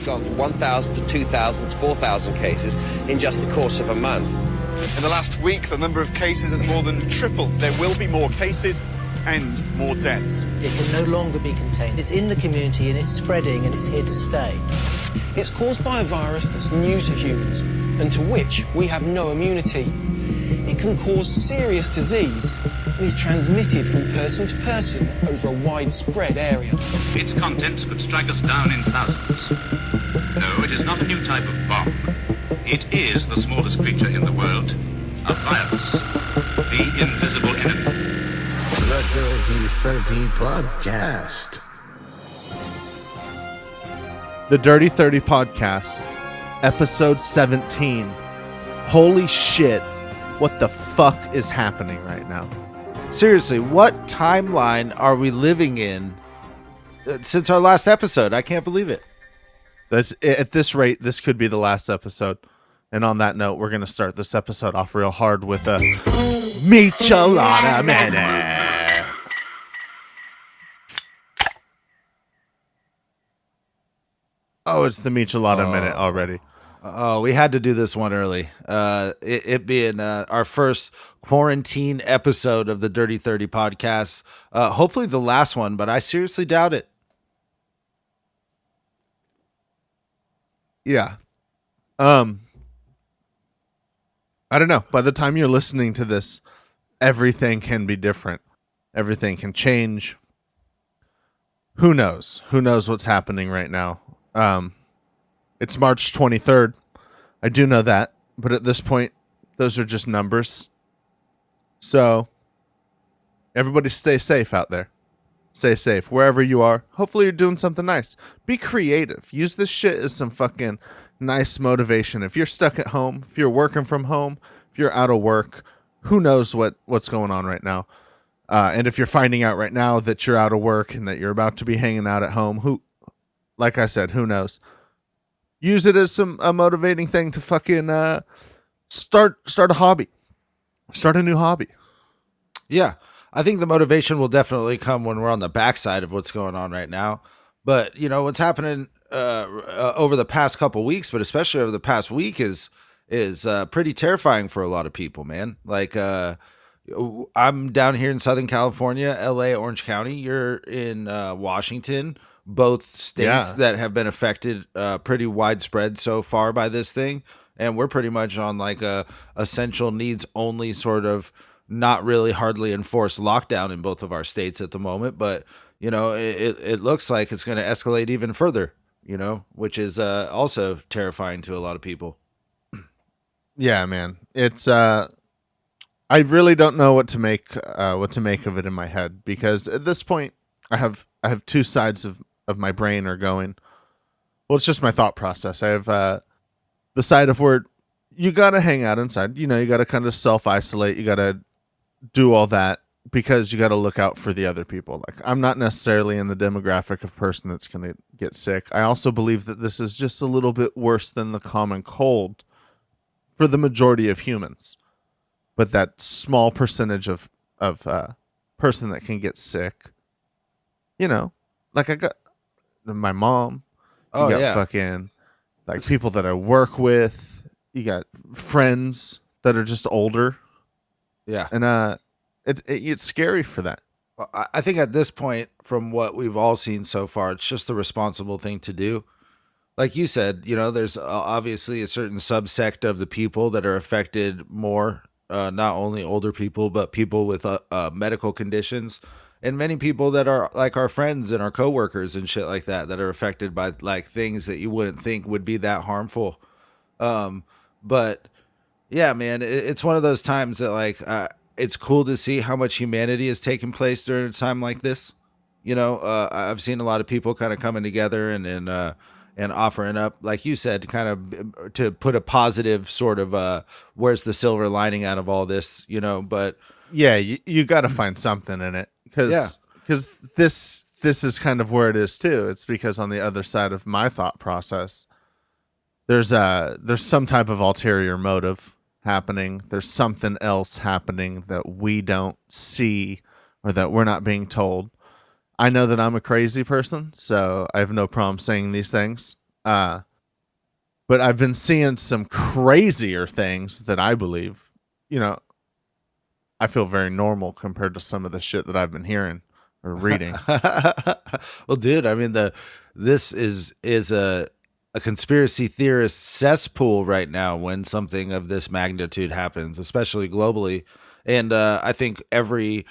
It's gone from 1,000 to 2,000 to 4,000 cases in just the course of a month. In the last week, the number of cases has more than tripled. There will be more cases and more deaths. It can no longer be contained. It's in the community and it's spreading and it's here to stay. It's caused by a virus that's new to humans and to which we have no immunity. It can cause serious disease and is transmitted from person to person over a widespread area. Its contents could strike us down in thousands. No, it is not a new type of bomb. It is the smallest creature in the world, a virus, the invisible enemy. The Dirty 30 Podcast. The Dirty 30 Podcast, episode 17. Holy shit, what the fuck is happening right now? Seriously, what timeline are we living in since our last episode? I can't believe it. At this rate, this could be the last episode. And on that note, we're going to start this episode off real hard with a Michelada Minute. Oh, it's the Michelada Minute already. Oh, we had to do this one early. It being our first quarantine episode of the Dirty 30 Podcast. Hopefully the last one, but I seriously doubt it. Yeah. I don't know. By the time you're listening to this, everything can be different. Everything can change. Who knows? Who knows what's happening right now? It's March 23rd. I do know that. But at this point, those are just numbers. So, everybody stay safe out there. Stay safe wherever you are. Hopefully you're doing something nice. Be creative. Use this shit as some fucking nice motivation. If you're stuck at home, if you're working from home, if you're out of work, who knows what's going on right now. And if you're finding out right now that you're out of work and that you're about to be hanging out at home, like I said, who knows? Use it as a motivating thing to fucking start a hobby. Start a new hobby. Yeah. I think the motivation will definitely come when we're on the backside of what's going on right now. But, you know, what's happening over the past couple weeks, but especially over the past week is pretty terrifying for a lot of people, man. Like, I'm down here in Southern California, LA, Orange County. You're in Washington, both states that have been affected pretty widespread so far by this thing. And we're pretty much on like a essential needs only sort of not really hardly enforced lockdown in both of our states at the moment. But, you know, it looks like it's going to escalate even further, you know, which is also terrifying to a lot of people. Yeah, man. It's I really don't know what to make of it in my head, because at this point I have two sides of my brain are going. Well, it's just my thought process. I have the side of where you got to hang out inside. You know, you got to kind of self-isolate. You got to do all that because you got to look out for the other people. Like, I'm not necessarily in the demographic of person that's going to get sick. I also believe that this is just a little bit worse than the common cold for the majority of humans. But that small percentage of person that can get sick, you know, like I got my mom, you got fucking like people that I work with, you got friends that are just older. Yeah. And it's scary for that. Well, I think at this point, from what we've all seen so far, it's just the responsible thing to do. Like you said, you know, there's obviously a certain subsect of the people that are affected more, not only older people, but people with medical conditions, and many people that are like our friends and our coworkers and shit like that are affected by like things that you wouldn't think would be that harmful. But yeah, man, it's one of those times that like it's cool to see how much humanity has taken place during a time like this. You know, I've seen a lot of people kind of coming together and offering up, like you said, kind of to put a positive sort of where's the silver lining out of all this, you know. But yeah, you got to find something in it, because this is kind of where it is too. It's because on the other side of my thought process, there's some type of ulterior motive happening. There's something else happening that we don't see or that we're not being told. I know that I'm a crazy person, so I have no problem saying these things. But I've been seeing some crazier things that I believe, I feel very normal compared to some of the shit that I've been hearing or reading. Well, dude, I mean, this is a conspiracy theorist cesspool right now when something of this magnitude happens, especially globally. And I think every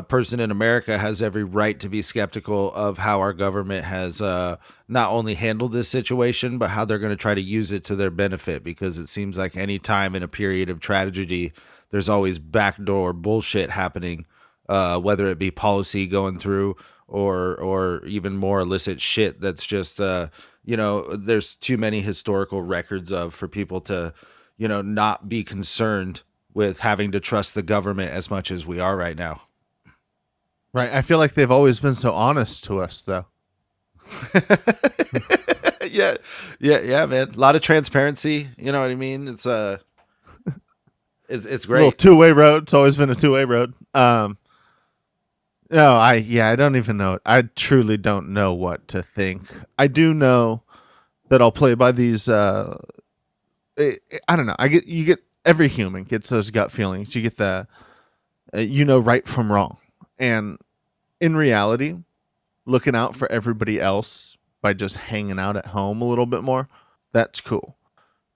person in America has every right to be skeptical of how our government has not only handled this situation, but how they're going to try to use it to their benefit. Because it seems like any time in a period of tragedy, there's always backdoor bullshit happening, whether it be policy going through or even more illicit shit that's just, there's too many historical records for people to, not be concerned with having to trust the government as much as we are right now. Right. I feel like they've always been so honest to us, though. Yeah, man. A lot of transparency. You know what I mean? It's great. A little two-way road. It's always been a two-way road. No, I don't even know. I truly don't know what to think. I do know that I'll play by these. I don't know. Every human gets those gut feelings. You get the, right from wrong, and in reality, looking out for everybody else by just hanging out at home a little bit more, that's cool.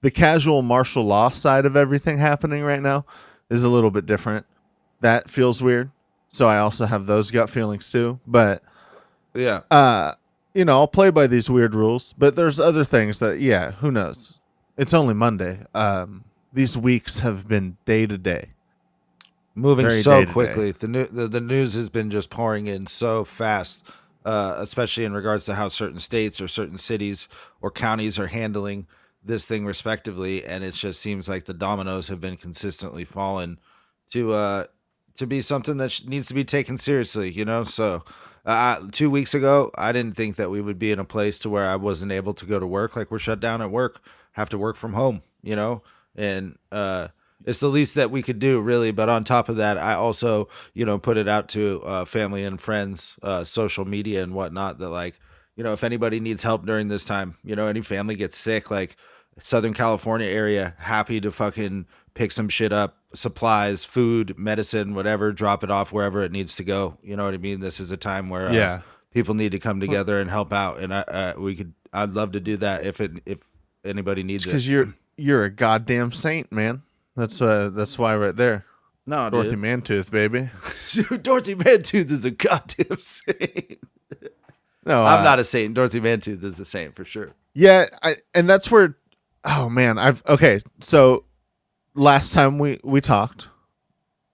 The casual martial law side of everything happening right now is a little bit different. That feels weird. So I also have those gut feelings too. But yeah, I'll play by these weird rules. But there's other things that, who knows? It's only Monday. These weeks have been day to day. Moving so quickly. The news has been just pouring in so fast, especially in regards to how certain states or certain cities or counties are handling this thing respectively, and it just seems like the dominoes have been consistently falling to be something that needs to be taken seriously, So 2 weeks ago, I didn't think that we would be in a place to where I wasn't able to go to work. Like, we're shut down at work, have to work from home, and it's the least that we could do, really. But on top of that, I also, put it out to family and friends, social media and whatnot, that, like, if anybody needs help during this time, any family gets sick, like Southern California area, happy to fucking pick some shit up, supplies, food, medicine, whatever, drop it off wherever it needs to go. You know what I mean? This is a time where people need to come together and help out, and I'd love to do that if anybody needs it. Because you're a goddamn saint, man. That's why right there. No, Dorothy Mantooth, baby. Dorothy Mantooth is a goddamn saint. No, I'm not a saint. Dorothy Mantooth is a saint for sure. Yeah, and that's where. Oh man, so last time we talked,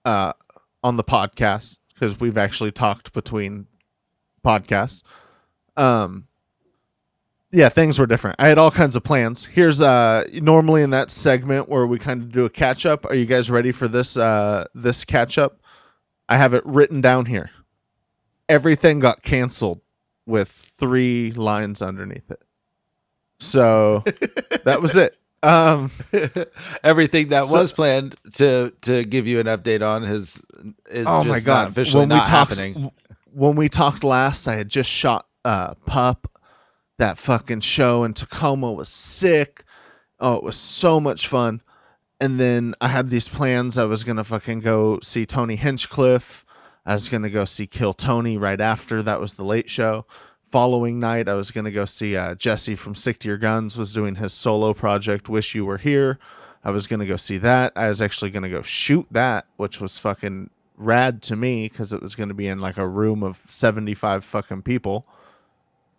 on the podcast, because we've actually talked between podcasts. Yeah, things were different. I had all kinds of plans. Here's normally in that segment where we kind of do a catch up. Are you guys ready for this this catch up? I have it written down here. Everything got canceled with 3 lines underneath it. So that was it. Everything that was planned to give you an update on is oh just my God. not officially not happening. When we talked last, I had just shot Pup. That fucking show in Tacoma was sick. Oh, it was so much fun. And then I had these plans. I was going to fucking go see Tony Hinchcliffe. I was going to go see Kill Tony right after. That was the late show. Following night, I was going to go see Jesse from Stick to Your Guns was doing his solo project, Wish You Were Here. I was going to go see that. I was actually going to go shoot that, which was fucking rad to me because it was going to be in like a room of 75 fucking people.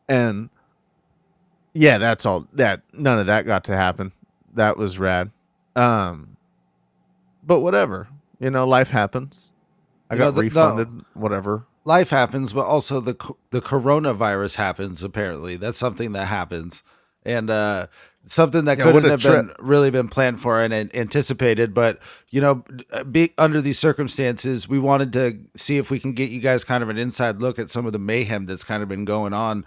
And yeah, that's all. None of that got to happen. That was rad. But whatever. Life happens. I got refunded. Whatever. Life happens, but also the coronavirus happens. Apparently, that's something that happens, and something that couldn't have really been planned for and anticipated. But under these circumstances, we wanted to see if we can get you guys kind of an inside look at some of the mayhem that's kind of been going on,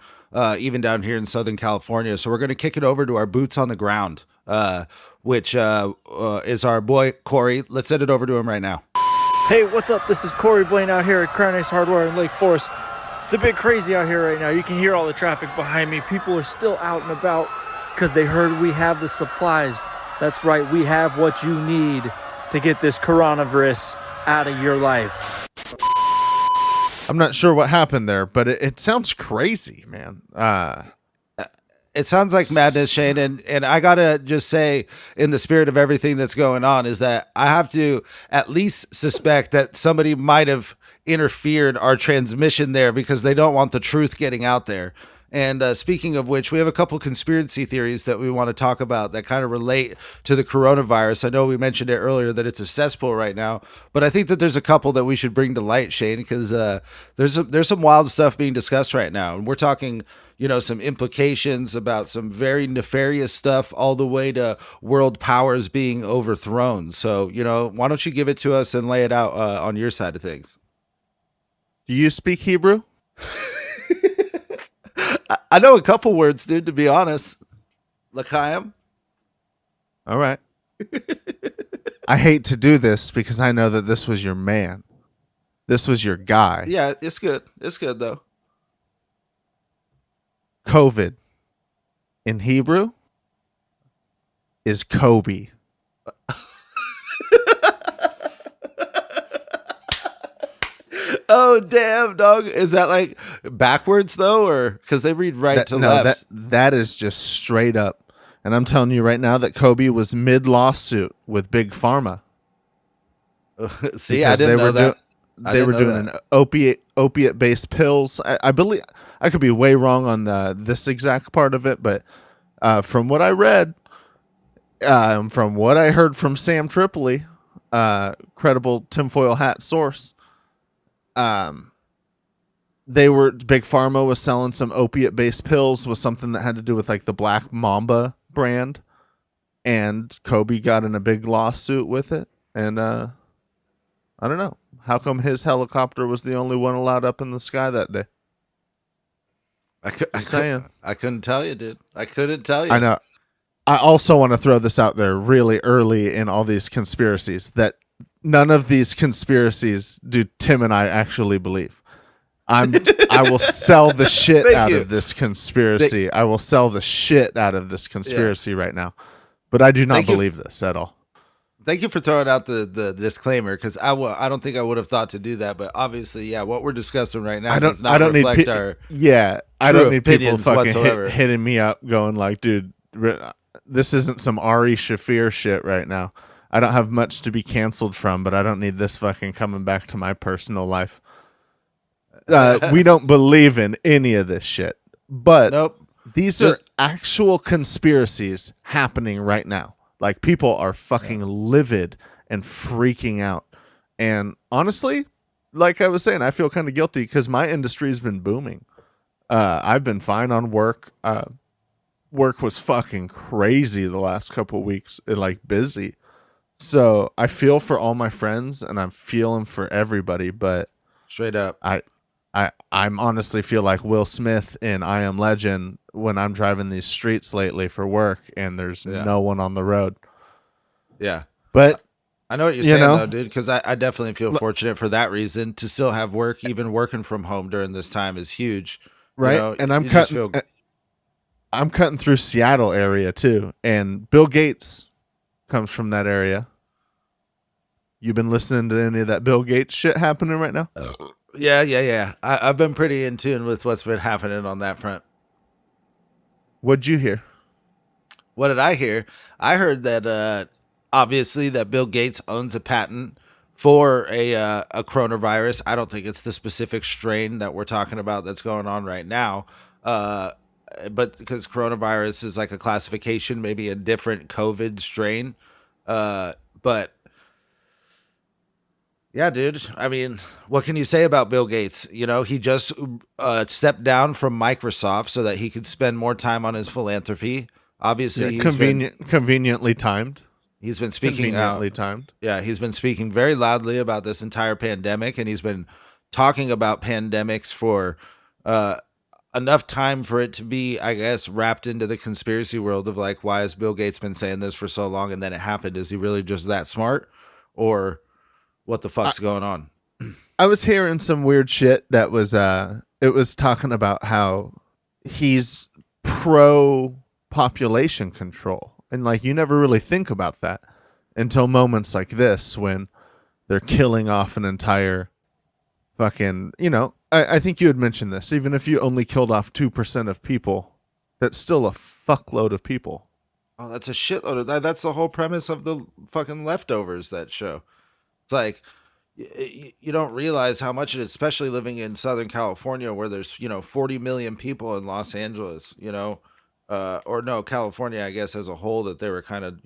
even down here in Southern California. So we're going to kick it over to our boots on the ground, which is our boy Corey. Let's send it over to him right now. Hey, what's up? This is Corey Blaine out here at Crown Ace Hardware in Lake Forest. It's a bit crazy out here right now. You can hear all the traffic behind me. People are still out and about. because they heard we have the supplies. That's right, we have what you need to get this coronavirus out of your life. I'm not sure what happened there, but it sounds crazy, man. It sounds like madness, Shane, and I gotta just say, in the spirit of everything that's going on, is that I have to at least suspect that somebody might have interfered our transmission there because they don't want the truth getting out there. And speaking of which, we have a couple conspiracy theories that we want to talk about that kind of relate to the coronavirus. I know we mentioned it earlier that it's a cesspool right now, but I think that there's a couple that we should bring to light, Shane, because there's some wild stuff being discussed right now, and we're talking, some implications about some very nefarious stuff, all the way to world powers being overthrown. So, why don't you give it to us and lay it out on your side of things? Do you speak Hebrew? I know a couple words, dude, to be honest. L'chaim. All right. I hate to do this because I know that this was your man. This was your guy. Yeah, it's good. It's good, though. COVID in Hebrew is Kobe. Oh, damn, dog. Is that like backwards, though? Or because they read right to left? That is just straight up. And I'm telling you right now that Kobe was mid-lawsuit with Big Pharma. See, I didn't know that. They were doing opiate-based pills. I believe I could be way wrong on this exact part of it, but from what I read, from what I heard from Sam Tripoli, credible tinfoil hat source, Big Pharma was selling some opiate-based pills with something that had to do with like the Black Mamba brand, and Kobe got in a big lawsuit with it, and I don't know. How come his helicopter was the only one allowed up in the sky that day? I couldn't tell you, dude. I couldn't tell you. I know. I also want to throw this out there really early in all these conspiracies that none of these conspiracies do Tim and I actually believe. I will sell the shit out of this conspiracy. I will sell the shit out of this conspiracy right now. But I do not believe this at all. Thank you for throwing out the disclaimer, because I don't think I would have thought to do that, but obviously, yeah, what we're discussing right now does not reflect our I don't need people fucking whatsoever. hitting me up going like, dude, this isn't some Ari Shafir shit right now. I don't have much to be canceled from, but I don't need this fucking coming back to my personal life. We don't believe in any of this shit, but these are actual conspiracies happening right now. Like, people are fucking livid and freaking out. And honestly, like I was saying, I feel kind of guilty because my industry's been booming. I've been fine on work. Work was fucking crazy the last couple of weeks, busy. So I feel for all my friends and I'm feeling for everybody, but straight up, I'm honestly feel like Will Smith in I Am Legend when I'm driving these streets lately for work and there's no one on the road. Yeah. But I know what you're saying, though, dude, because I definitely feel fortunate for that reason. To still have work, even working from home during this time, is huge. Right. And I'm cutting through Seattle area too. And Bill Gates comes from that area. You been listening to any of that Bill Gates shit happening right now? Yeah. I've been pretty in tune with what's been happening on that front. What'd you hear? What did I hear? I heard that obviously that Bill Gates owns a patent for a coronavirus. I don't think it's the specific strain that we're talking about that's going on right now. But because coronavirus is like a classification, maybe a different COVID strain. But yeah, dude. I mean, what can you say about Bill Gates? He just stepped down from Microsoft so that he could spend more time on his philanthropy. Obviously, conveniently timed. He's been speaking timed. Yeah, he's been speaking very loudly about this entire pandemic, and he's been talking about pandemics for enough time for it to be, I guess, wrapped into the conspiracy world of like, why has Bill Gates been saying this for so long and then it happened? Is he really just that smart, or what the fuck's going on? I was hearing some weird shit that was it was talking about how he's pro population control. And like, you never really think about that until moments like this when they're killing off an entire fucking, I think you had mentioned this. Even if you only killed off 2% of people, that's still a fuckload of people. Oh, that's a shitload of that. That's the whole premise of the fucking Leftovers, that show. It's like, you don't realize how much it is, especially living in Southern California, where there's 40 million people in Los Angeles, or no, California, I guess, as a whole, that they were kind of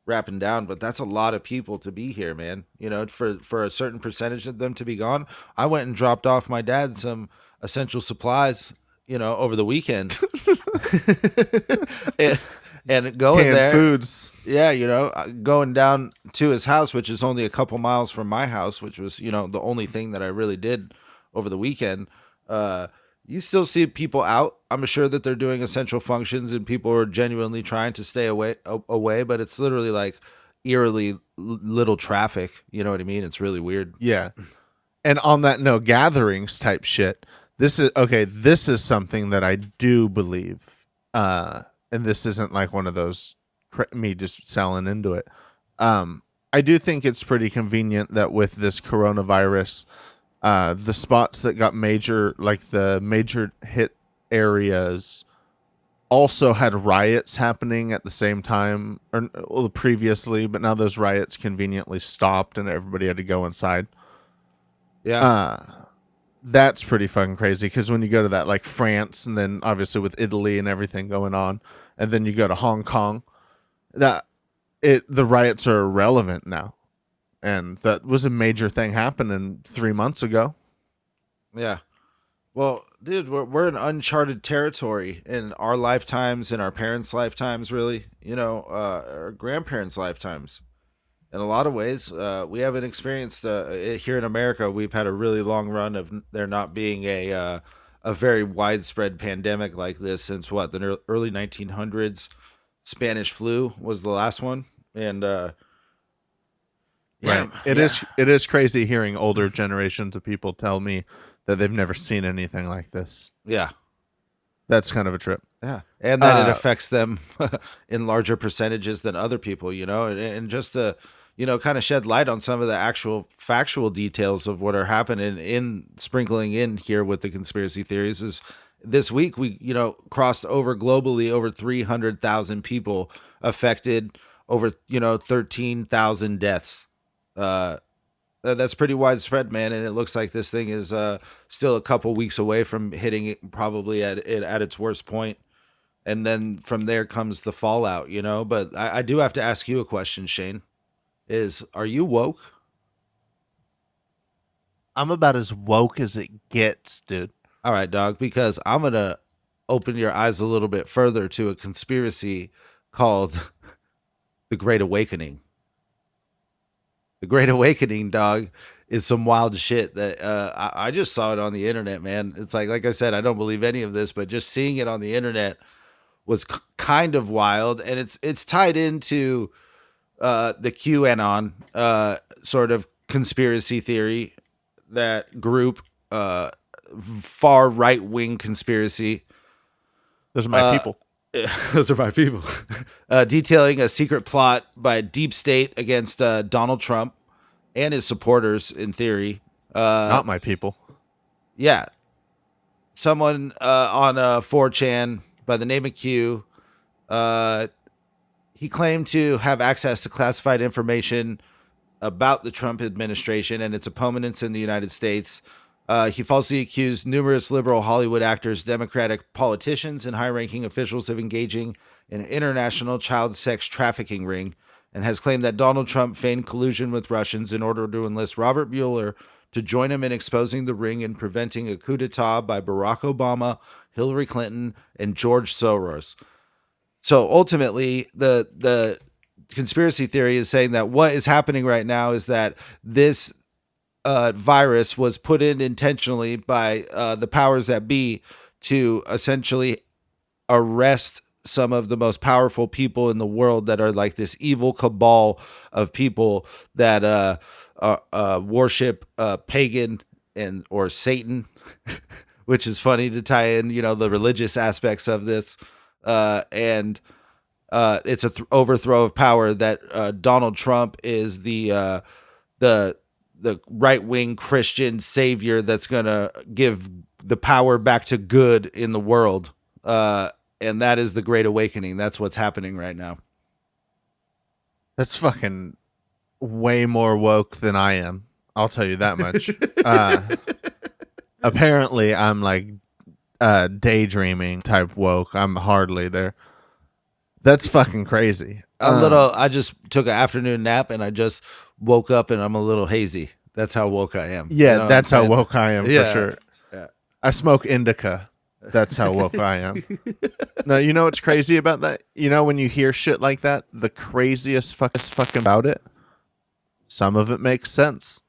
wrapping down. But that's a lot of people to be here, man. For a certain percentage of them to be gone. I went and dropped off my dad some essential supplies over the weekend. And going Canned there, foods. Yeah, going down to his house, which is only a couple miles from my house, which was, the only thing that I really did over the weekend. You still see people out. I'm sure that they're doing essential functions and people are genuinely trying to stay away, but it's literally like eerily little traffic. You know what I mean? It's really weird. Yeah. And on that note, gatherings type shit. This is something that I do believe. And this isn't like one of those me just selling into it. I do think it's pretty convenient that with this coronavirus, the spots that got the major hit areas also had riots happening at the same time, or previously, but now those riots conveniently stopped and everybody had to go inside. Yeah. That's pretty fucking crazy, because when you go to that, like France, and then obviously with Italy and everything going on, and then you go to Hong Kong, the riots are irrelevant now. And that was a major thing happening 3 months ago. Yeah. Well, dude, we're in uncharted territory in our lifetimes, in our parents' lifetimes, really, our grandparents' lifetimes. In a lot of ways, we haven't experienced here in America. We've had a really long run of there not being a very widespread pandemic like this since the early 1900s. Spanish flu was the last one, and right. It is crazy hearing older generations of people tell me that they've never seen anything like this. Yeah, that's kind of a trip. Yeah, and that it affects them in larger percentages than other people, and just to kind of shed light on some of the actual factual details of what are happening in sprinkling in here with the conspiracy theories is this week we, crossed over globally over 300,000 people affected, over, 13,000 deaths. That's pretty widespread, man. And it looks like this thing is still a couple weeks away from hitting it probably at its worst point. And then from there comes the fallout, but I do have to ask you a question, Cheyne. Are you woke? I'm about as woke as it gets, dude. All right, dog, because I'm going to open your eyes a little bit further to a conspiracy called the Great Awakening. The Great Awakening, dog, is some wild shit that I just saw it on the internet, man. It's like I said, I don't believe any of this, but just seeing it on the internet was kind of wild. And it's tied into the QAnon sort of conspiracy theory, that group, far right-wing conspiracy. Those are my people. Those are my people. Detailing a secret plot by Deep State against Donald Trump and his supporters, in theory. Not my people. Yeah. Someone on 4chan by the name of Q, he claimed to have access to classified information about the Trump administration and its opponents in the United States. He falsely accused numerous liberal Hollywood actors, Democratic politicians, and high-ranking officials of engaging in an international child sex trafficking ring, and has claimed that Donald Trump feigned collusion with Russians in order to enlist Robert Mueller to join him in exposing the ring and preventing a coup d'etat by Barack Obama, Hillary Clinton, and George Soros. So ultimately, the conspiracy theory is saying that what is happening right now is that this virus was put in intentionally by the powers that be to essentially arrest some of the most powerful people in the world that are like this evil cabal of people that worship pagan or Satan, which is funny to tie in, the religious aspects of this. and it's a overthrow of power. That Donald Trump is the right-wing Christian savior that's going to give the power back to good in the world. And that is the Great Awakening. That's what's happening right now. That's fucking way more woke than I am. I'll tell you that much. Apparently, I'm like daydreaming type woke. I'm hardly there. That's fucking crazy. I just took an afternoon nap and I just woke up and I'm a little hazy. That's how woke I am. Yeah, You know that's what I'm how saying? woke I am Yeah. for sure. Yeah. I smoke indica. That's how woke I am. No, you know what's crazy about that? You know when you hear shit like that, the craziest fucking about it, some of it makes sense.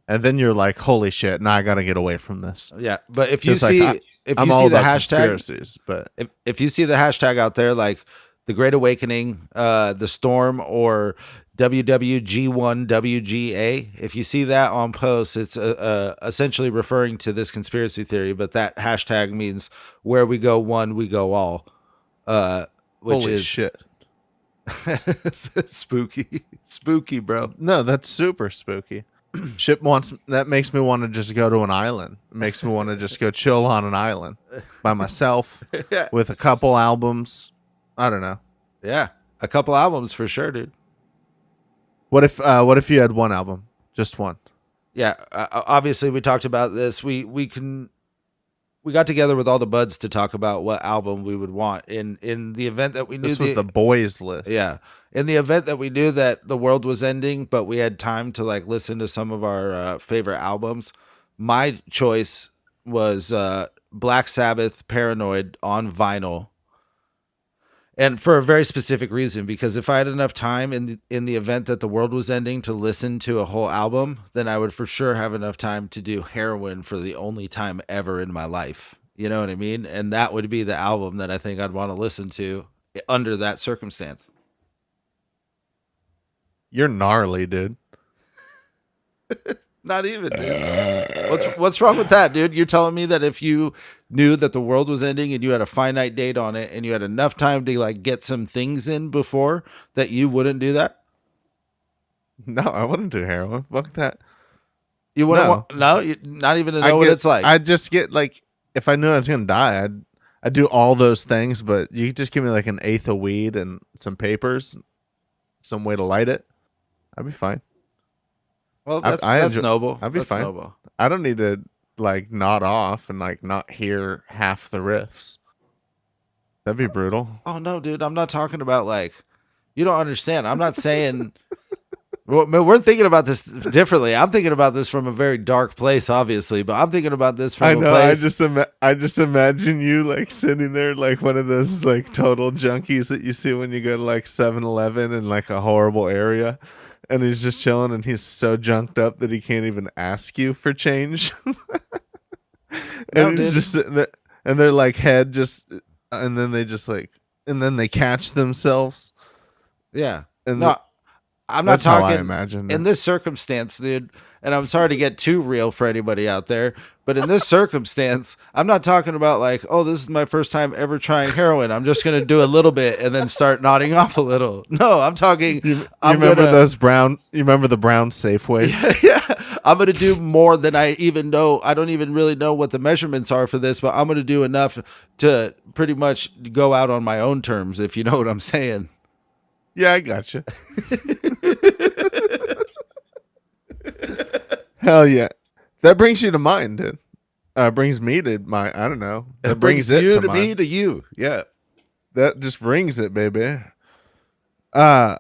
And then you're like, holy shit, now I gotta get away from this. Yeah, but if you It's see like, if I'm you all see the about hashtag, conspiracies, but if you see the hashtag out there like the Great Awakening, the Storm, or WWG1WGA, if you see that on posts, it's essentially referring to this conspiracy theory. But that hashtag means where we go one, we go all. Which holy is shit. spooky, bro. No, that's super spooky. That makes me want to just go to an island. It makes me want to just go chill on an island by myself Yeah. with a couple albums. I don't know. Yeah, a couple albums for sure, dude. What if you had one album, just one? Yeah, obviously we talked about this. We got together with all the buds to talk about what album we would want in the event that we knew This was the boys list. Yeah, in the event that we knew that the world was ending, but we had time to like listen to some of our favorite albums. My choice was Black Sabbath, Paranoid on vinyl. And for a very specific reason, because if I had enough time in the event that the world was ending to listen to a whole album, then I would for sure have enough time to do Heroin for the only time ever in my life. You know what I mean? And that would be the album that I think I'd want to listen to under that circumstance. You're gnarly, dude. Not even, dude. What's wrong with that, dude? You're telling me that if you knew that the world was ending and you had a finite date on it and you had enough time to like get some things in before, that you wouldn't do that? No, I wouldn't do heroin. Fuck that. You wouldn't No. want, no, not even to know what it's like. I'd just get like, if I knew I was gonna die, I'd do all those things. But you just give me like an eighth of weed and some papers, some way to light it. I'd be fine. Well, I that's enjoy- noble. I'd be That's fine. noble. I don't need to like nod off and like not hear half the riffs. That'd be brutal. Oh no, dude, I'm not talking about like, you don't understand. I'm not saying we're thinking about this differently. I'm thinking about this from a very dark place, obviously, but I'm thinking about this from I a know. place. I just imagine you like sitting there like one of those like total junkies that you see when you go to like 7-Eleven in like a horrible area. And he's just chilling, and he's so junked up that he can't even ask you for change. And No, he's dude. just sitting there, and they're like head just, and then they just like, and then they catch themselves. Yeah. And No, I'm not that's how I talking imagine in it. this circumstance, dude. And I'm sorry to get too real for anybody out there, but in this circumstance, I'm not talking about like, oh, this is my first time ever trying heroin. I'm just gonna do a little bit and then start nodding off a little. No, I'm talking. You I'm remember gonna, those brown? You remember the brown Safeways? yeah, I'm gonna do more than I even know. I don't even really know what the measurements are for this, but I'm gonna do enough to pretty much go out on my own terms, if you know what I'm saying. Yeah, I got you. Hell yeah, that brings you to mind, dude. Brings me to mind. I don't know. That brings it you to me mind. to you. Yeah. That just brings it, baby. I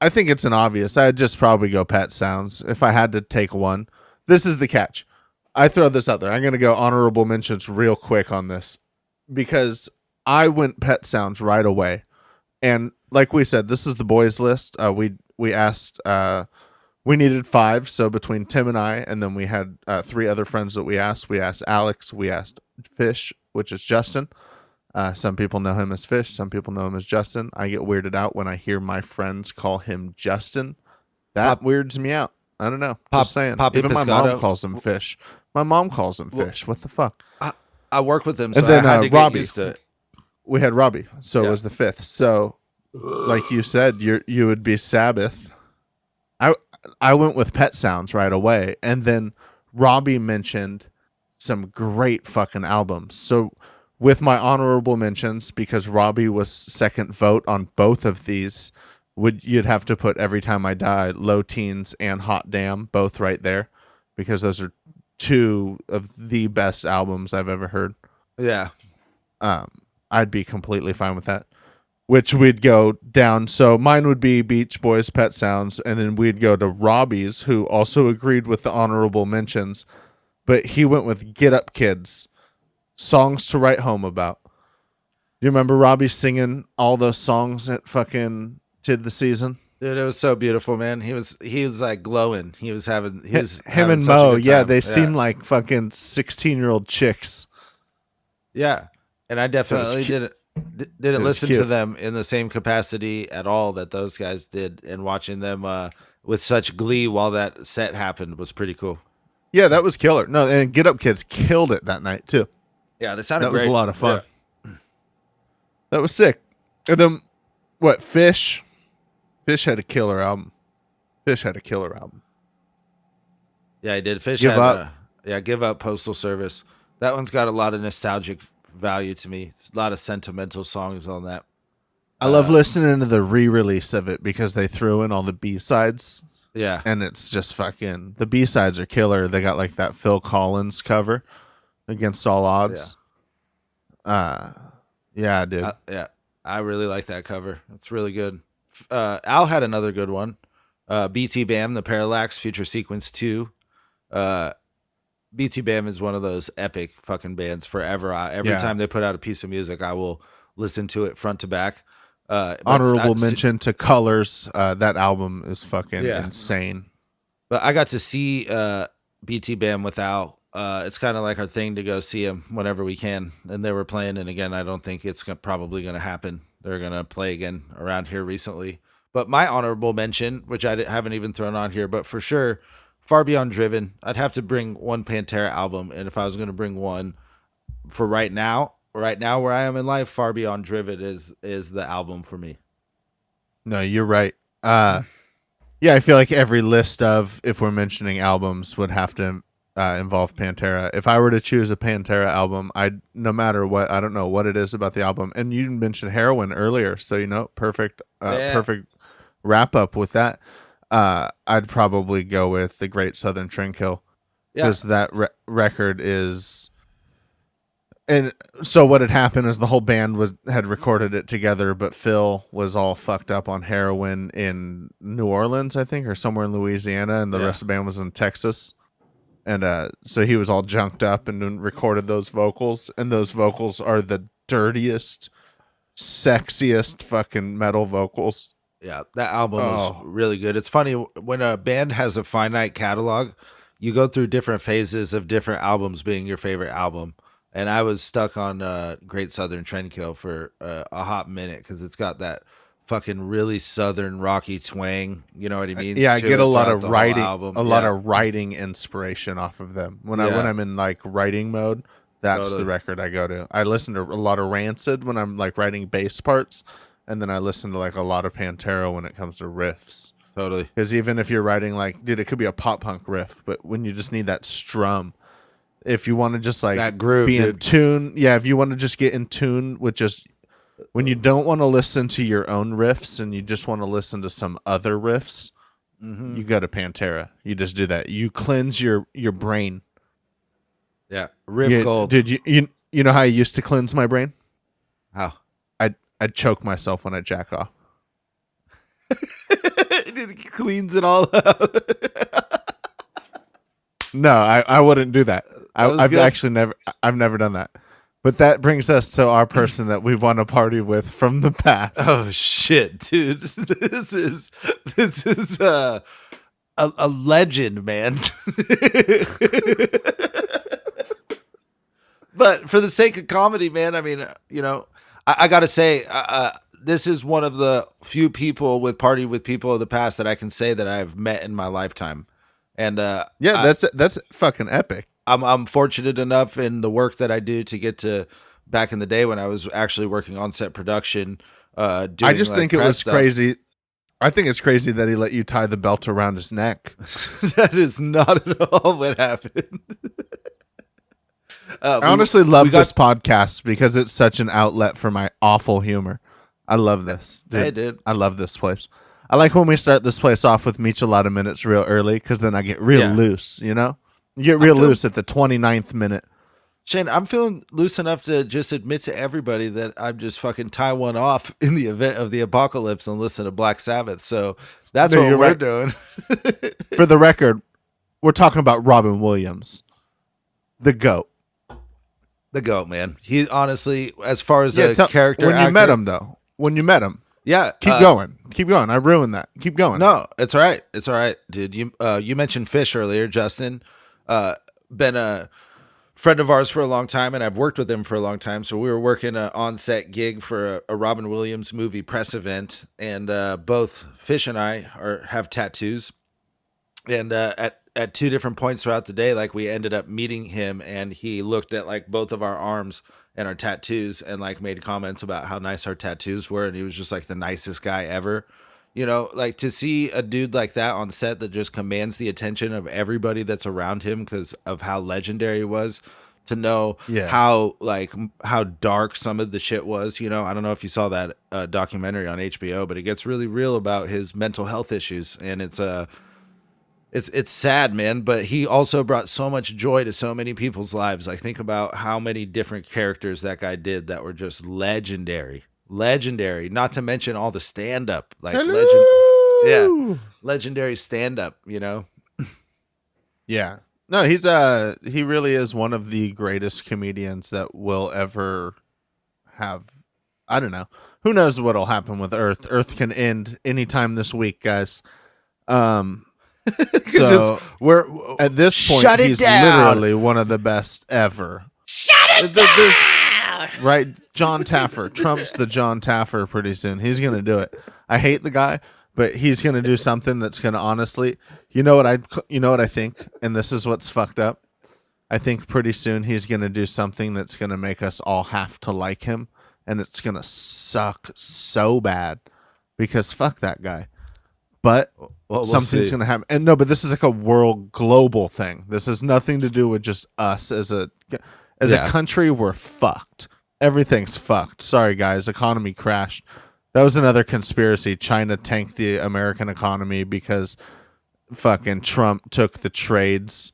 think it's an obvious. I'd just probably go Pet Sounds if I had to take one. This is the catch. I throw this out there. I'm gonna go honorable mentions real quick on this because I went Pet Sounds right away, and like we said, this is the boys list. We asked. We needed 5, so between Tim and I, and then we had 3 other friends that we asked. We asked Alex, we asked Fish, which is Justin. Some people know him as Fish, some people know him as Justin. I get weirded out when I hear my friends call him Justin. That weirds me out. I don't know. Just saying. Poppy Even my Piscato. mom calls him Fish. My mom calls him Fish. What the fuck? I work with him, so And then, I had to Robbie. get used to it. we had Robbie, so it was the 5th. So, like you said, you would be Sabbath. I went with Pet Sounds right away, and then Robbie mentioned some great fucking albums. So, with my honorable mentions, because Robbie was second vote on both of these, you'd have to put Every Time I Die, Low Teens, and Hot Damn both right there, because those are two of the best albums I've ever heard. Yeah. I'd be completely fine with that. Which we'd go down. So mine would be Beach Boys, Pet Sounds, and then we'd go to Robbie's, who also agreed with the honorable mentions, but he went with Get Up Kids, Songs to Write Home About. Do you remember Robbie singing all those songs at fucking Tid the Season? Dude, it was so beautiful, man. He was like glowing. Him and Mo, yeah, they seemed like fucking 16-year-old chicks. Yeah, and I definitely didn't listen cute to them in the same capacity at all that those guys did, and watching them with such glee while that set happened was pretty cool. Yeah, that was killer. No, and Get Up Kids killed it that night too. Yeah, they sounded that great. was a lot of fun. Yeah. That was sick. And then what? Fish had a killer album. Yeah, he did. Fish Give had Up. Give Up, Postal Service. That one's got a lot of nostalgic value to me. It's a lot of sentimental songs on that. I love listening to the re-release of it because they threw in all the B-sides. Yeah. And it's just fucking, the B-sides are killer. They got like that Phil Collins cover, Against All Odds. Yeah, dude. I really like that cover. It's really good. Al had another good one. BT Bam, The Parallax, Future Sequence 2. BT Bam is one of those epic fucking bands forever. Every time they put out a piece of music, I will listen to it front to back. Honorable mention to Colors. That album is fucking insane. But I got to see BT Bam with Al. It's kind of like our thing to go see him whenever we can. And they were playing, and again, I don't think it's probably going to happen. They're going to play again around here recently. But my honorable mention, which I haven't even thrown on here, but for sure, Far Beyond Driven. I'd have to bring one Pantera album, and if I was going to bring one for right now where I am in life, Far Beyond Driven is the album for me. No, you're right. Yeah, I feel like every list of, if we're mentioning albums, would have to involve Pantera. If I were to choose a Pantera album, no matter what, I don't know what it is about the album. And you mentioned Heroin earlier, so perfect wrap up with that. I'd probably go with The Great Southern Trendkill, because that record is. And so what had happened is the whole band had recorded it together, but Phil was all fucked up on heroin in New Orleans, I think, or somewhere in Louisiana, and the rest of the band was in Texas. And so he was all junked up and recorded those vocals, and those vocals are the dirtiest, sexiest fucking metal vocals. Yeah, that album is really good. It's funny, when a band has a finite catalog, you go through different phases of different albums being your favorite album. And I was stuck on Great Southern Trendkill for a hot minute because it's got that fucking really southern rocky twang. You know what I mean? Yeah, I get a lot of writing, lot of writing inspiration off of them. When I'm in like writing mode, that's the record I go to. I listen to a lot of Rancid when I'm like writing bass parts, and then I listen to like a lot of Pantera when it comes to riffs. Totally. Because even if you're writing like, dude, it could be a pop punk riff, but when you just need that strum. If you want to just like that groove, be in tune, if you want to just get in tune with just when you don't want to listen to your own riffs and you just want to listen to some other riffs, you go to Pantera. You just do that. You cleanse your brain. Yeah, riff gold. Dude, you know how I used to cleanse my brain? How? I'd choke myself when I jack off. It cleans it all up. No, I wouldn't do that. I've never done that. But that brings us to our person that we want to party with from the past. Oh shit, dude! This is a legend, man. But for the sake of comedy, man, I mean, I got to say, this is one of the few people with Party with People of the past that I can say that I've met in my lifetime. And that's fucking epic. I'm fortunate enough in the work that I do to get to back in the day when I was actually working on set production. Doing, I just like, think it press was stuff. crazy. I think it's crazy that he let you tie the belt around his neck. That is not at all what happened. I honestly love this podcast because it's such an outlet for my awful humor. I love this. Dude. Hey, dude. I love this place. I like when we start this place off with Michelada minutes real early because then I get real loose, you know? You get real loose at the 29th minute. Cheyne, I'm feeling loose enough to just admit to everybody that I'm just fucking tie one off in the event of the apocalypse and listen to Black Sabbath. So that's what we're doing. For the record, we're talking about Robin Williams, the GOAT. The GOAT, man. He honestly, as far as a character when actor, you met him, though. When you met him. Yeah. Keep going. Keep going. I ruined that. Keep going. No, it's all right. It's all right, dude. You mentioned Fish earlier, Justin. Been a friend of ours for a long time, and I've worked with him for a long time. So we were working an on-set gig for a Robin Williams movie press event, and both Fish and I have tattoos. And at two different points throughout the day, like, we ended up meeting him, and he looked at, like, both of our arms and our tattoos and, like, made comments about how nice our tattoos were, and he was just, like, the nicest guy ever. You know, like, to see a dude like that on set that just commands the attention of everybody that's around him because of how legendary he was, to know how dark some of the shit was. You know, I don't know if you saw that documentary on HBO, but it gets really real about his mental health issues, and it's sad, man, but he also brought so much joy to so many people's lives. Like, think about how many different characters that guy did that were just legendary, not to mention all the stand-up, like, legendary stand-up, you know? Yeah. No, he really is one of the greatest comedians that will ever have. I don't know. Who knows what'll happen with Earth? Earth can end anytime this week, guys. So we're at this point, he's literally one of the best ever. Shut it down! Right? John Taffer. Trump's the John Taffer pretty soon. He's going to do it. I hate the guy, but he's going to do something that's going to honestly, you know what I think? And this is what's fucked up. I think pretty soon he's going to do something that's going to make us all have to like him. And it's going to suck so bad because fuck that guy. But something's going to happen. And no, but this is like a world global thing. This has nothing to do with just us as a country. We're fucked. Everything's fucked. Sorry, guys. Economy crashed. That was another conspiracy. China tanked the American economy because fucking Trump took the trades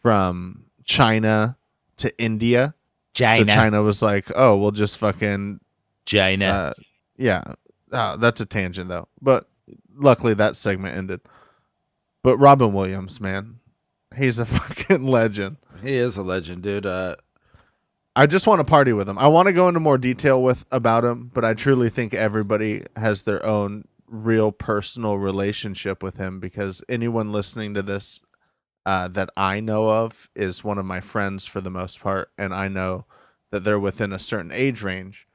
from China to India. So China was like, oh, we'll just fucking China. That's a tangent though. But luckily that segment ended. But Robin Williams, man, he's a fucking legend. He is a legend, dude. I just want to party with him. I want to go into more detail about him, but I truly think everybody has their own real personal relationship with him because anyone listening to this that I know of is one of my friends for the most part, and I know that they're within a certain age range.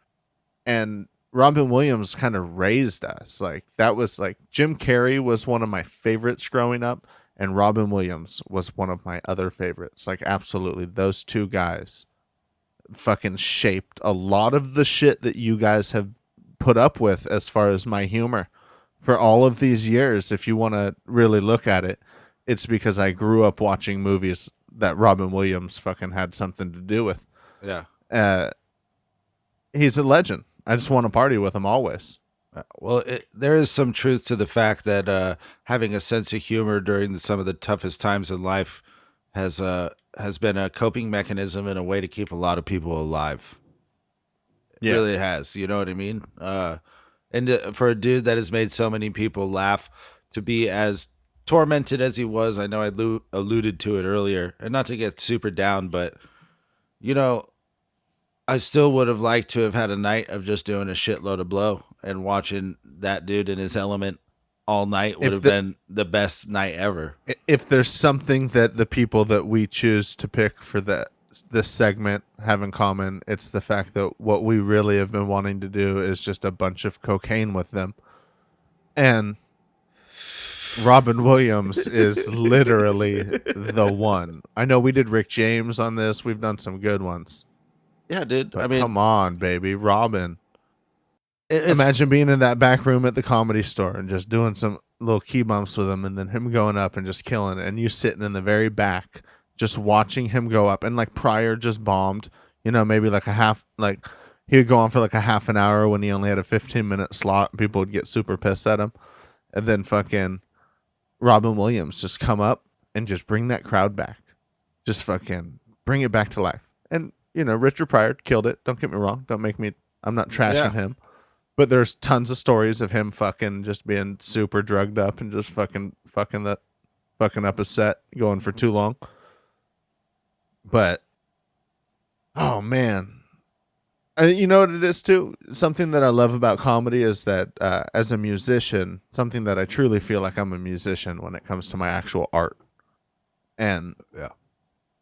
And Robin Williams kind of raised us. Like, that was like Jim Carrey was one of my favorites growing up, and Robin Williams was one of my other favorites. Like, absolutely, those two guys fucking shaped a lot of the shit that you guys have put up with as far as my humor for all of these years. If you want to really look at it, it's because I grew up watching movies that Robin Williams fucking had something to do with. Yeah. He's a legend. I just want to party with him always. Well, there is some truth to the fact that having a sense of humor during some of the toughest times in life has been a coping mechanism and a way to keep a lot of people alive. It really has. You know what I mean? And for a dude that has made so many people laugh, to be as tormented as he was, I know I alluded to it earlier, and not to get super down, but, you know, I still would have liked to have had a night of just doing a shitload of blow, and watching that dude in his element all night would have been the best night ever. If there's something that the people that we choose to pick for this segment have in common, it's the fact that what we really have been wanting to do is just a bunch of cocaine with them. And Robin Williams is literally the one. I know we did Rick James on this. We've done some good ones. Yeah, dude. But I mean, come on, baby, Robin. it's, Imagine being in that back room at the Comedy Store and just doing some little key bumps with him, and then him going up and just killing it, and you sitting in the very back just watching him go up. And like Pryor just bombed, maybe like he would go on for like a half an hour when he only had a 15-minute slot, and people would get super pissed at him. And then fucking Robin Williams just come up and just bring that crowd back. Just fucking bring it back to life. And, Richard Pryor killed it. Don't get me wrong. I'm not trashing him. But there's tons of stories of him fucking just being super drugged up and just fucking up a set, going for too long. But, oh man. You know what it is too? Something that I love about comedy is that as a musician, something that I truly feel like I'm a musician when it comes to my actual art. And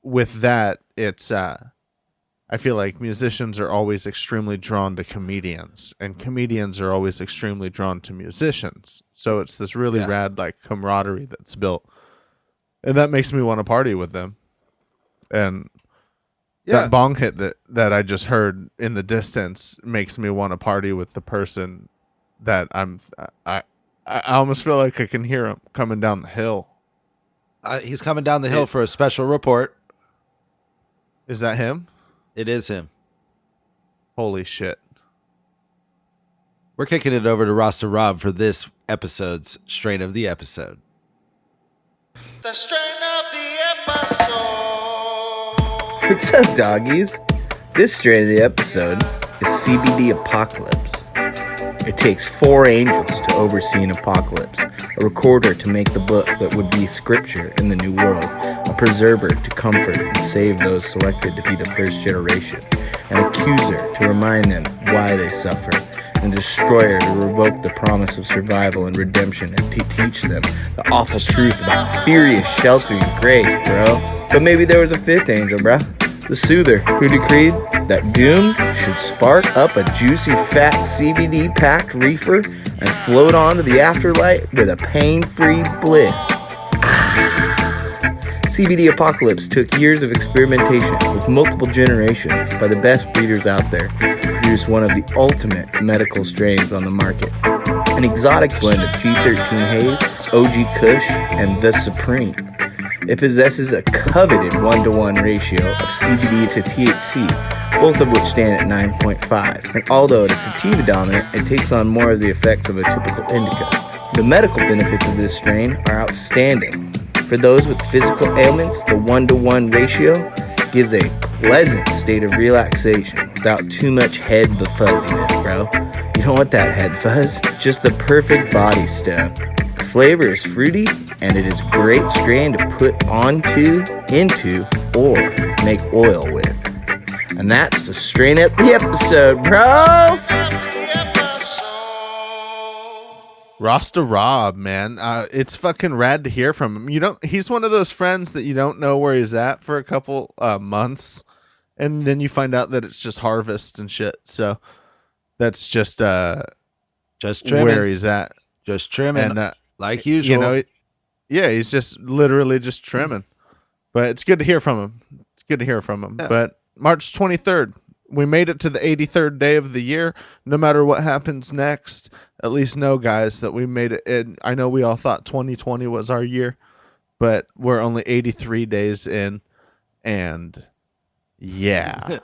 with that, it's I feel like musicians are always extremely drawn to comedians, and comedians are always extremely drawn to musicians. So it's this really rad like camaraderie that's built, and that makes me want to party with them. And that bong hit that I just heard in the distance makes me want to party with the person that I almost feel like I can hear him coming down the hill. He's coming down the hill for a special report. Is that him? It is him. Holy shit. We're kicking it over to Rasta Rob for this episode's Strain of the Episode. The strain of the episode. What's up, doggies? This strain of the episode is CBD Apocalypse. It takes 4 angels to oversee an apocalypse, a recorder to make the book that would be scripture in the new world, a preserver to comfort and save those selected to be the first generation, an accuser to remind them why they suffer, and a destroyer to revoke the promise of survival and redemption and to teach them the awful truth about furious sheltering grace, bro. But maybe there was a 5th angel, bro. The soother, who decreed that doomed should spark up a juicy, fat, CBD-packed reefer and float on to the afterlife with a pain-free bliss. CBD Apocalypse took years of experimentation with multiple generations by the best breeders out there to produce one of the ultimate medical strains on the market. An exotic blend of G13 Haze, OG Kush, and The Supreme. It possesses a coveted 1-to-1 ratio of CBD to THC, both of which stand at 9.5. And although it is sativa dominant, it takes on more of the effects of a typical indica. The medical benefits of this strain are outstanding. For those with physical ailments, the 1-to-1 ratio gives a pleasant state of relaxation without too much head fuzziness, bro. You don't want that head fuzz, just the perfect body stone. The flavor is fruity, and it is a great strain to put onto, into, or make oil with. And that's the strain of the episode, bro! Rasta Rob, man. It's fucking rad to hear from him. He's one of those friends that you don't know where he's at for a couple months, and then you find out that it's just harvest and shit. So that's just trimming. Where he's at. Just trimming, and, like usual. He's just literally just trimming. But it's good to hear from him. Yeah. But March 23rd, we made it to the 83rd day of the year. No matter what happens next, at least know, guys, that we made it in. I know we all thought 2020 was our year, but we're only 83 days in, and yeah.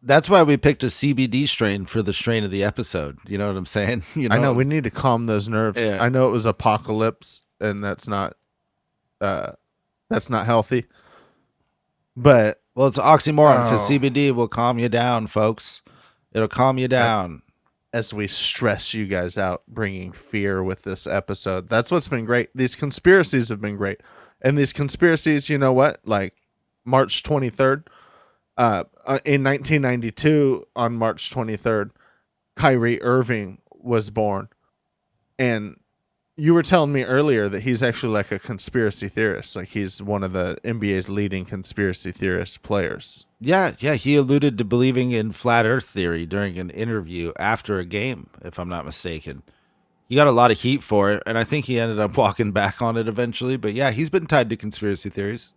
That's why we picked a CBD strain for the strain of the episode. You know what I'm saying? I know we need to calm those nerves. Yeah. I know it was apocalypse, and that's not healthy. But well, it's an oxymoron because CBD will calm you down, folks. It'll calm you down. As we stress you guys out, bringing fear with this episode. That's what's been great. These conspiracies have been great. And these conspiracies, you know what? Like March 23rd, in 1992, on March 23rd, Kyrie Irving was born. And you were telling me earlier that he's actually like a conspiracy theorist. Like he's one of the NBA's leading conspiracy theorist players. Yeah. He alluded to believing in flat earth theory during an interview after a game, if I'm not mistaken. He got a lot of heat for it, and I think he ended up walking back on it eventually. But yeah, he's been tied to conspiracy theories.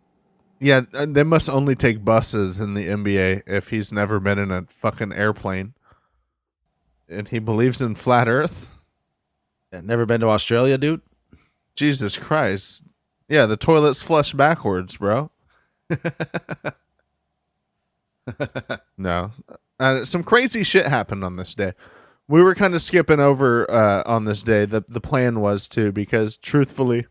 Yeah, they must only take buses in the NBA if he's never been in a fucking airplane. And he believes in flat Earth. Yeah, never been to Australia, dude? Jesus Christ. Yeah, the toilets flush backwards, bro. No. Some crazy shit happened on this day. We were kind of skipping over on this day. The plan was to, because truthfully,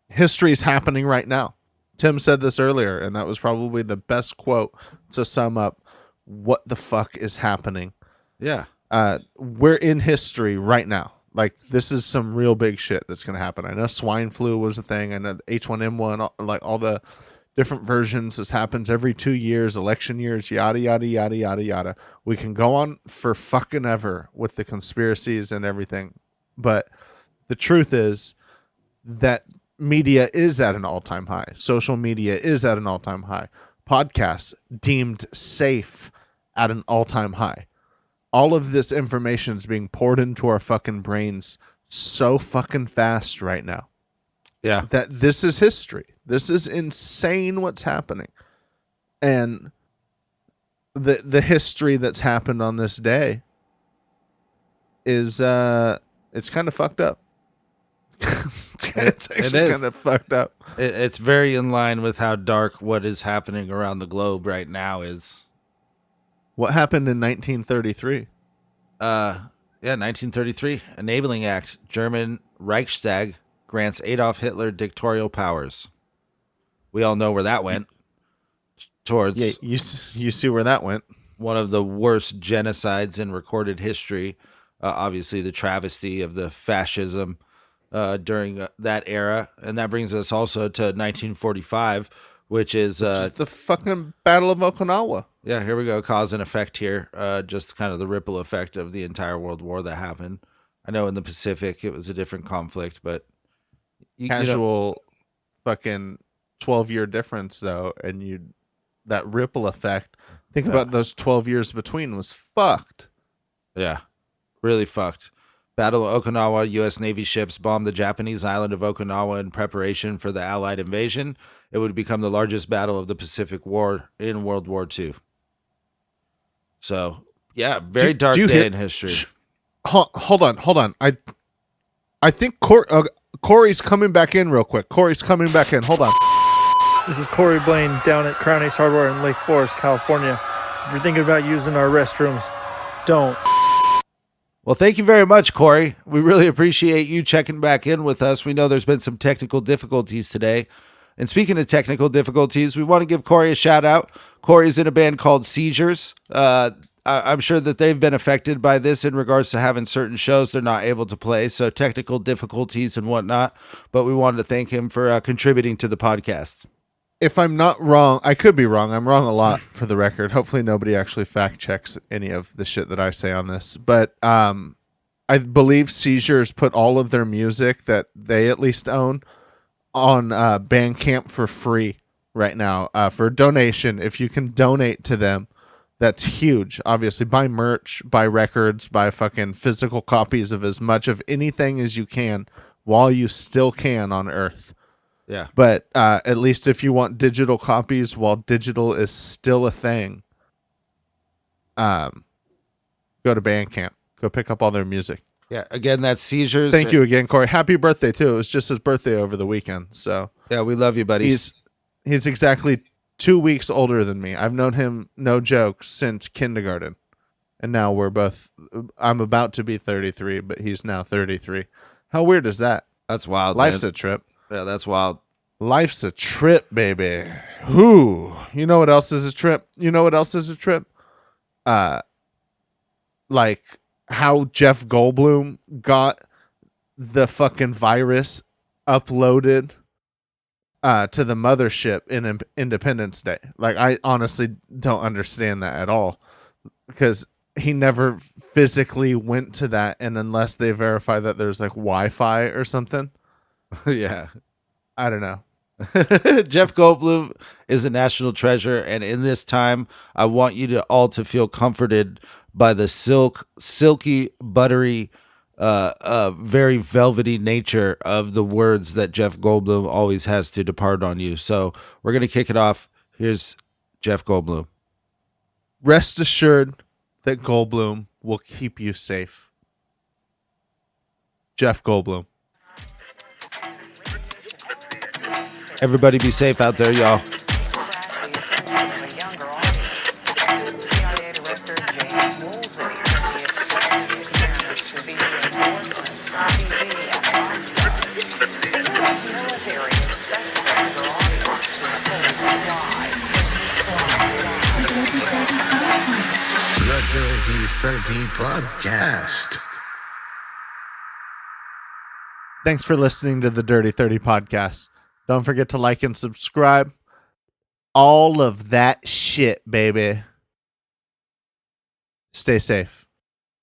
history's happening right now. Tim said this earlier, and that was probably the best quote to sum up what the fuck is happening. Yeah. We're in history right now. Like, this is some real big shit that's going to happen. I know swine flu was a thing. I know H1N1, like all the different versions. This happens every 2 years, election years, yada, yada, yada, yada, yada. We can go on for fucking ever with the conspiracies and everything. But the truth is that media is at an all-time high. Social media is at an all-time high. Podcasts deemed safe at an all-time high. All of this information is being poured into our fucking brains so fucking fast right now. Yeah. That this is history. This is insane what's happening. And the history that's happened on this day is it's kind of fucked up. It's actually kind of fucked up. It's very in line with how dark what is happening around the globe right now is. What happened in 1933? 1933, Enabling Act. German Reichstag grants Adolf Hitler dictatorial powers. We all know where that went. Towards you see where that went. One of the worst genocides in recorded history. Obviously, the travesty of the fascism during that era, and that brings us also to 1945, which is the fucking Battle of Okinawa. Yeah, here we go. Cause and effect here. Just kind of the ripple effect of the entire World War that happened. I know in the Pacific it was a different conflict, but casual fucking 12-year difference though, and that ripple effect. Think about those 12 years between was fucked. Yeah, really fucked. Battle of Okinawa, U.S. Navy ships bombed the Japanese island of Okinawa in preparation for the Allied invasion. It would become the largest battle of the Pacific War in World War II. So, yeah, very dark day in history. Hold on. I think Corey's coming back in real quick. Corey's coming back in. Hold on. This is Corey Blaine down at Crown Ace Hardware in Lake Forest, California. If you're thinking about using our restrooms, don't. Well, thank you very much, Corey. We really appreciate you checking back in with us. We know there's been some technical difficulties today. And speaking of technical difficulties, we want to give Corey a shout out. Corey's in a band called Seizures. I'm sure that they've been affected by this in regards to having certain shows they're not able to play. So technical difficulties and whatnot. But we wanted to thank him for contributing to the podcast. If I'm not wrong, I could be wrong. I'm wrong a lot for the record. Hopefully nobody actually fact checks any of the shit that I say on this. But I believe Seizures put all of their music that they at least own on Bandcamp for free right now for donation. If you can donate to them, that's huge. Obviously, buy merch, buy records, buy fucking physical copies of as much of anything as you can while you still can on Earth. Yeah. But at least if you want digital copies while digital is still a thing, go to Bandcamp. Go pick up all their music. Yeah, again, that's Seizures. Thank you again, Corey. Happy birthday, too. It was just his birthday over the weekend. So yeah, we love you, buddy. He's exactly 2 weeks older than me. I've known him, no joke, since kindergarten. And now I'm about to be 33, but he's now 33. How weird is that? That's wild. Life's man. a trip. Yeah, that's wild. Life's a trip, baby. Whoo. You know what else is a trip? Like how Jeff Goldblum got the fucking virus uploaded to the mothership in Independence Day. Like, I honestly don't understand that at all, because he never physically went to that, and unless they verify that there's like Wi-Fi or something. Yeah. I don't know. Jeff Goldblum is a national treasure, and in this time, I want you to all to feel comforted by the silky, buttery very velvety nature of the words that Jeff Goldblum always has to depart on you. So we're going to kick it off. Here's Jeff Goldblum. Rest assured that Goldblum will keep you safe. Jeff Goldblum. Everybody be safe out there, y'all. The Dirty 30 Podcast. Thanks for listening to the Dirty 30 Podcast. Don't forget to like and subscribe. All of that shit, baby. Stay safe.